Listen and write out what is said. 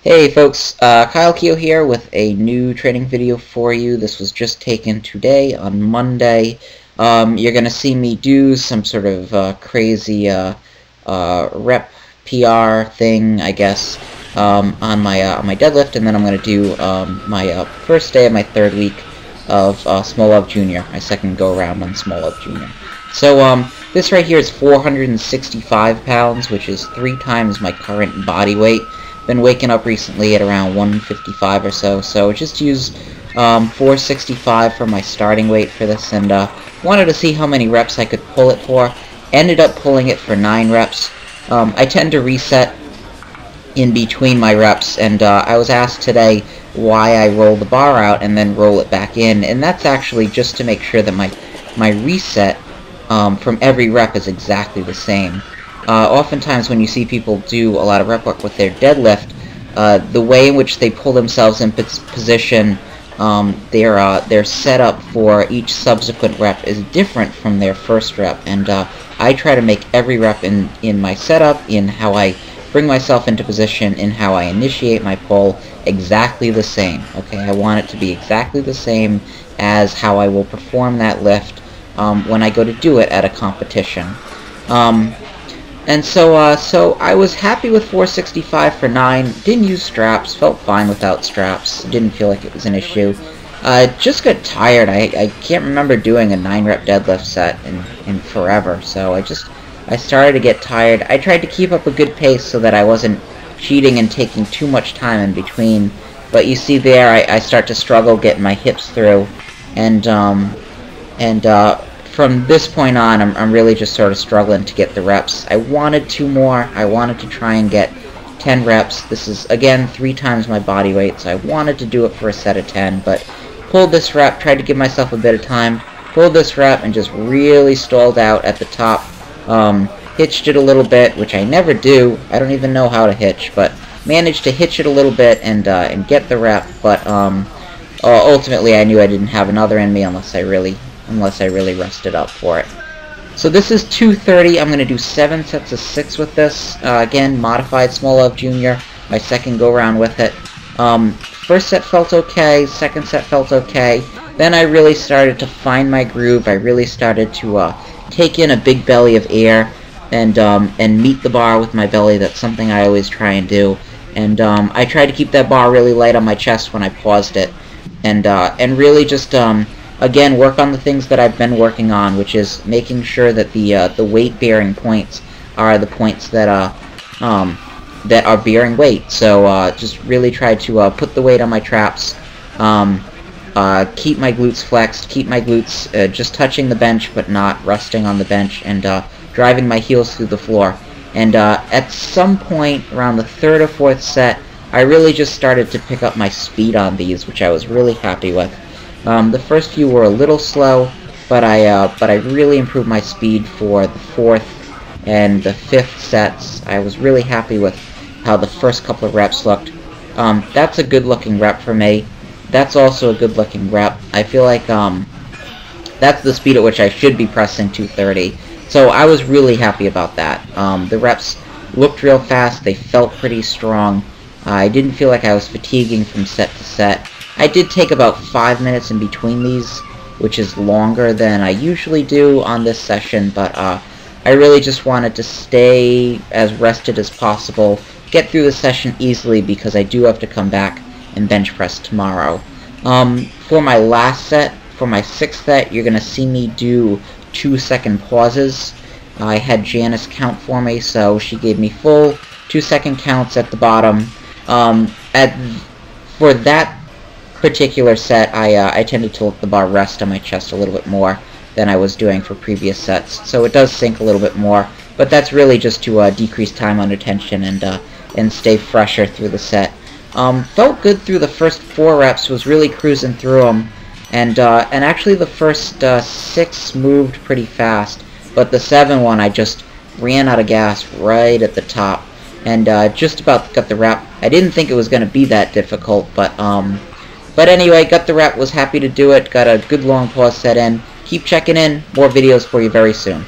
Hey folks, Keough here with a new training video for you. This was just taken today on Monday. You're going to see me do some sort of crazy rep PR thing, I guess, on my deadlift, and then I'm going to do my first day of my third week of Small Love Junior, my second go-around on Small Love Junior. So this right here is 465 pounds, which is 3 times my current body weight. Been waking up recently at around 155 or so just use 465 for my starting weight for this, and wanted to see how many reps I could pull it for. Ended up pulling it for 9 reps. I tend to reset in between my reps, and I was asked today why I roll the bar out and then roll it back in, and that's actually just to make sure that my reset from every rep is exactly the same. Oftentimes when you see people do a lot of rep work with their deadlift, the way in which they pull themselves in position, their setup for each subsequent rep is different from their first rep, and I try to make every rep in my setup, in how I bring myself into position, in how I initiate my pull, exactly the same. Okay, I want it to be exactly the same as how I will perform that lift when I go to do it at a competition. And so I was happy with 465 for 9. Didn't use straps. Felt fine without straps. Didn't feel like it was an issue. Just got tired. I can't remember doing a 9-rep deadlift set in forever. So I started to get tired. I tried to keep up a good pace so that I wasn't cheating and taking too much time in between. But you see there, I start to struggle getting my hips through, and from this point on, I'm really just sort of struggling to get the reps. I wanted 2 more. I wanted to try and get 10 reps. This is, again, 3 times my body weight, so I wanted to do it for a set of 10, but pulled this rep, tried to give myself a bit of time, pulled this rep, and just really stalled out at the top. Hitched it a little bit, which I never do. I don't even know how to hitch, but managed to hitch it a little bit and get the rep, but ultimately I knew I didn't have another in me unless I really rested up for it. So this is 230. I'm going to do 7 sets of 6 with this. Again, modified Small Love Junior, my second go-round with it. First set felt okay, second set felt okay. Then I really started to find my groove. I really started to take in a big belly of air and meet the bar with my belly. That's something I always try and do. And I tried to keep that bar really light on my chest when I paused it, and really just again, work on the things that I've been working on, which is making sure that the weight-bearing points are the points that are bearing weight. So just really try to put the weight on my traps, keep my glutes flexed, keep my glutes just touching the bench but not resting on the bench, and driving my heels through the floor. And at some point around the 3rd or 4th set, I really just started to pick up my speed on these, which I was really happy with. The first few were a little slow, but I really improved my speed for the 4th and the 5th sets. I was really happy with how the first couple of reps looked. That's a good-looking rep for me. That's also a good-looking rep. I feel like that's the speed at which I should be pressing 230. So I was really happy about that. The reps looked real fast. They felt pretty strong. I didn't feel like I was fatiguing from set to set. I did take about 5 minutes in between these, which is longer than I usually do on this session, but I really just wanted to stay as rested as possible, get through the session easily, because I do have to come back and bench press tomorrow. For my last set, for my 6th set, you're going to see me do 2-second pauses. I had Janice count for me, so she gave me full 2-second counts at the bottom. For that particular set, I tended to let the bar rest on my chest a little bit more than I was doing for previous sets, so it does sink a little bit more, but that's really just to decrease time under tension and stay fresher through the set. Felt good through the first 4 reps, was really cruising through them, and actually the first 6 moved pretty fast, but the 7th one I just ran out of gas right at the top, and just about got the rep. I didn't think it was going to be that difficult, but anyway, got the rep, was happy to do it, got a good long pause set in. Keep checking in, more videos for you very soon.